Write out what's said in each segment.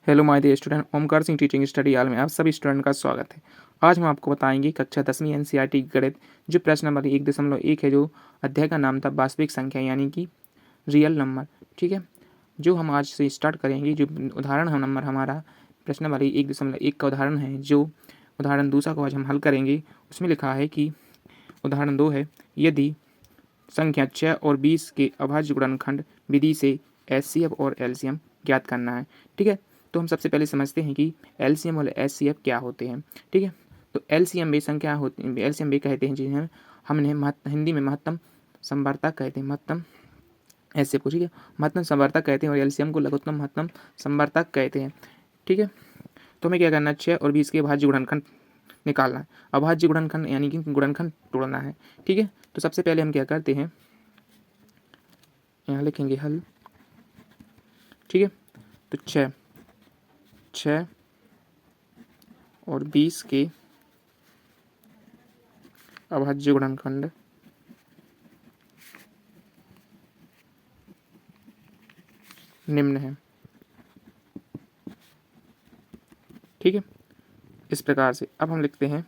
Hello my dear student, Omkar Singh teaching study hall में आप सभी स्टूडेंट का स्वागत है। आज हम आपको बताएंगे कक्षा 10वीं एनसीईआरटी गणित जो प्रश्न नंबर 1.1 है, जो अध्याय का नाम था वास्तविक संख्या यानी कि रियल नंबर। ठीक है, जो हम आज से स्टार्ट करेंगे। जो उदाहरण नंबर हमारा प्रश्न नंबर 1.1 का उदाहरण है, जो उदाहरण दूसरा को आज हम हल करेंगे। उसमें लिखा है कि उदाहरण 2 है, यदि संख्या 6 और 20 के अभाज्य गुणनखंड विधि से एचसीएफ और एलसीएम ज्ञात करना है। ठीक है, तो हम सबसे पहले समझते हैं कि एलसीएम और एचसीएफ क्या होते हैं। ठीक है, तो एलसीएम वे संख्या होती है, एलसीएम वे कहते हैं जिन्हें हमने हिंदी में महत्तम समवर्तक कहते हैं। महत्तम एचसीएफ को, ठीक है, महत्तम समवर्तक कहते हैं और एलसीएम को लघुत्तम महत्तम समवर्तक कहते हैं। ठीक है, तो हमें क्या करना है, 6 और 20 के अभाज्य गुणनखंड निकालना है। अभाज्य गुणनखंड यानी कि गुणनखंड तोड़ना है। ठीक है, तो सबसे पहले हम क्या करते हैं, यहाँ लिखेंगे हल। ठीक है, तो 6 और 20 के अभाज्य गुणनखंड निम्न है। ठीक है, इस प्रकार से अब हम लिखते हैं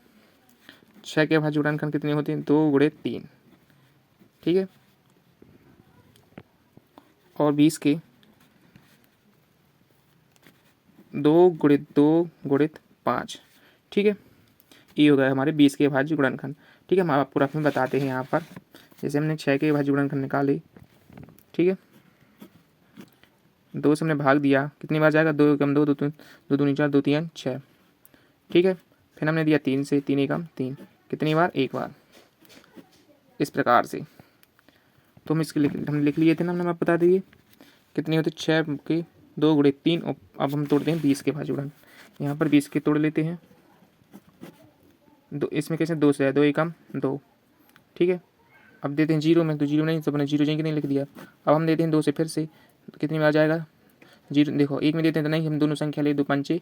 6 के अभाज्य गुणनखंड कितने होते हैं, 2 गुणे 3। ठीक है, और 20 के 2 गुणे 2 गुणे 5। ठीक है, ये हो गया हमारे 20 के अभाज्य गुणनखंड। ठीक है, हम आपको रफ में बताते हैं यहाँ पर। जैसे हमने 6 के अभाज्य गुणनखंड निकाले, ठीक है, 2 से हमने भाग दिया, कितनी बार जाएगा, 2 एकम 2, 2 दूनी 4, 2 3 6। ठीक है, फिर हमने दिया 3 से, 3 एकम 3, कितनी बार, एक बार। इस प्रकार से तो हम हम लिख लिए थे ना, हमने आप बता दिए कितनी होती, 6 के 2 गुणे 3। अब हम तोड़ते हैं 20 के अभाज्य गुणनखंड। यहाँ पर 20 के तोड़ लेते हैं, दो इसमें कैसे 2 से है, 2 एकम 2। ठीक है, अब देते हैं जीरो में, तो जीरो नहीं, तो अपने जीरो जी के नहीं लिख दिया। अब हम देते हैं 2 से फिर से, तो कितनी बार जाएगा, जीरो। देखो एक में देते हैं तो नहीं, हम दोनों संख्या ले, 2 पंचे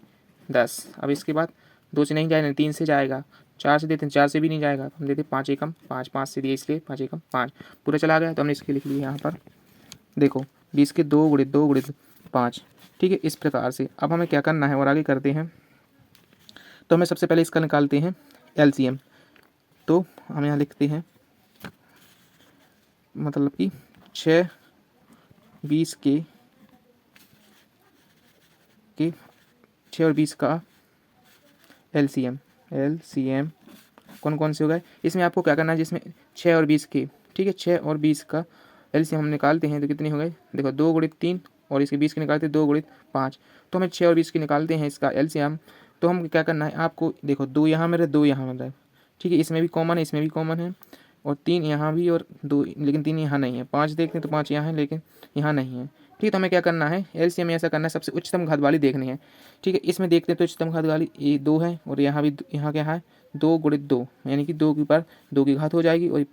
10। अब इसके बाद 2 से नहीं जाएगा, 3 से जाएगा। 4 से देते हैं, 4 से भी नहीं जाएगा। हम देते हैं 5 एकम 5, 5 से दिए इसलिए 5 एकम 5 पूरा चला गया। तो हमने इसके लिख लिया यहाँ पर, देखो 20 के 2 गुणे 2 गुणे 5। ठीक है, इस प्रकार से अब हमें क्या करना है और आगे करते हैं। तो हमें सबसे पहले इसका निकालते हैं एलसीएम। तो हम यहाँ लिखते हैं, मतलब कि 6 20 के 6 और 20 का एलसीएम कौन कौन से हो गए। इसमें आपको क्या करना है, जिसमें 6 और 20 के, ठीक है, 6 और 20 का एलसीएम हम निकालते हैं तो कितने हो गए, देखो 2 गुणे 3 और इसके 20 के निकालते हैं 2 गुणे 5। तो हमें 6 और 20 के निकालते हैं इसका एलसीएम। तो हम क्या करना है, आपको देखो 2 यहाँ में रहे, 2 यहाँ में रहे। ठीक है, इसमें भी कॉमन है, इसमें भी कॉमन है, और 3 यहाँ भी और 2, लेकिन 3 यहाँ नहीं है। 5 देखते हैं तो 5 यहाँ है, लेकिन यहाँ नहीं है। ठीक है, तो हमें क्या करना है, एलसीएम में ऐसा करना है, सबसे उच्चतम घात वाली देखनी है। ठीक है, इसमें देखते हैं तो उच्चतम घात वाली ये 2 है, और यहाँ भी यहाँ क्या है, 2 गुणे 2, यानी कि 2 के ऊपर 2 की घात हो जाएगी, और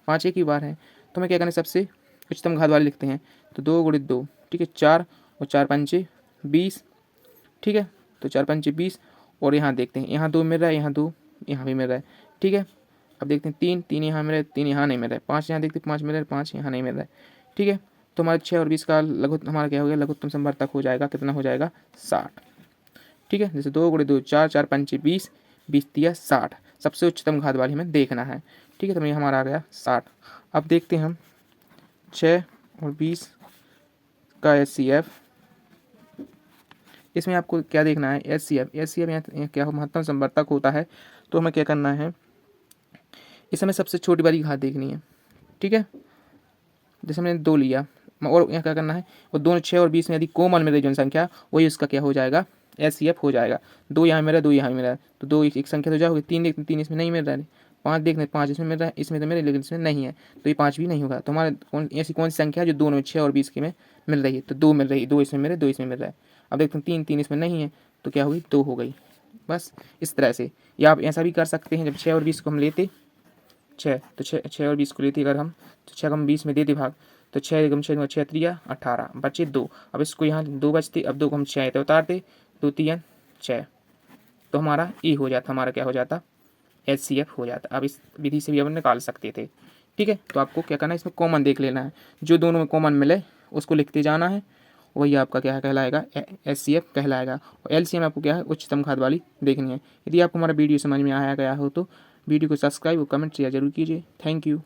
5 एक ही बार है। तो हमें क्या करना है, सबसे उच्चतम घात वाली लिखते हैं। तो 2 गुणे 2, ठीक है, 4 और 4 पंचे 20। ठीक है, तो 4 पंचे 20, और यहाँ देखते हैं, यहाँ 2 मिल रहा है, यहाँ 2, यहाँ भी मिल रहा है। ठीक है, अब देखते हैं 3 यहाँ मिल रहा है, 3 यहाँ नहीं मिल रहा है। 5 यहाँ देखते हैं, 5 मिल रहा है, 5 यहाँ नहीं मिल रहा है। ठीक है, तो हमारे 6 और 20 का हमारा क्या हो गया, लघुत्तम समवर्तक हो जाएगा, कितना हो जाएगा, 60। ठीक है, जैसे 2 गुणे 2 4, 4 पंचे 20, 20 दिया 60। सबसे उच्चतम घात वाली हमें देखना है। ठीक है, तो ये हमारा आ गया 60। अब देखते हैं हम 6 और 20 का एचसीएफ। इसमें आपको क्या देखना है, एचसीएफ यहाँ क्या हो, महत्तम समवर्तक होता है। तो हमें क्या करना है, इस हमें सबसे छोटी वाली घात देखनी है। ठीक है, जैसे हमने 2 लिया, और यहाँ क्या करना है, और दोनों 6 और 20 में यदि कॉमन में रही जनसंख्या, वही उसका क्या हो जाएगा, एचसीएफ हो जाएगा। 2 यहाँ मेरा, 2 यहाँ मेरा, तो 2 एक संख्या तो जाओगे। 3 देखते, 3 इसमें नहीं मिल रहा है। 5 देखते, 5 इसमें मिल रहा है, इसमें तो मेरे, लेकिन इसमें नहीं है, तो ये 5 भी नहीं होगा। तो हमारे ऐसी कौन सी संख्या है जो दोनों 6 और 20 के में मिल रही है, तो 2 मिल रही है, 2 इसमें मेरे, 2 इसमें मिल रहा है। अब देखते हैं 3 इसमें नहीं है, तो क्या हुई, 2 हो गई। बस इस तरह से, या आप ऐसा भी कर सकते हैं, जब 6 और 20 को हम लेते, 6 तो 6 और 20 को लेते अगर हम, तो 6 को हम 20 में देते भाग, तो 6 एकम 6 6 3 18, बचे 2। अब इसको यहाँ 2 बचते, अब 2 को हम 6 तो उतारते, 2 3 6, तो हमारा ए हो जाता, हमारा क्या हो जाता, एचसीएफ हो जाता। अब इस विधि से भी हम निकाल सकते थे। ठीक है, तो आपको क्या करना है, इसमें कॉमन देख लेना है, जो दोनों में कॉमन मिले उसको लिखते जाना है, वही आपका क्या कहलाएगा, SCF कहलाएगा। और LCM आपको क्या है, उच्चतम घात वाली देखनी है। यदि आपको हमारा वीडियो समझ में आया गया हो तो वीडियो को सब्सक्राइब और कमेंट शेयर जरूर कीजिए। Thank you.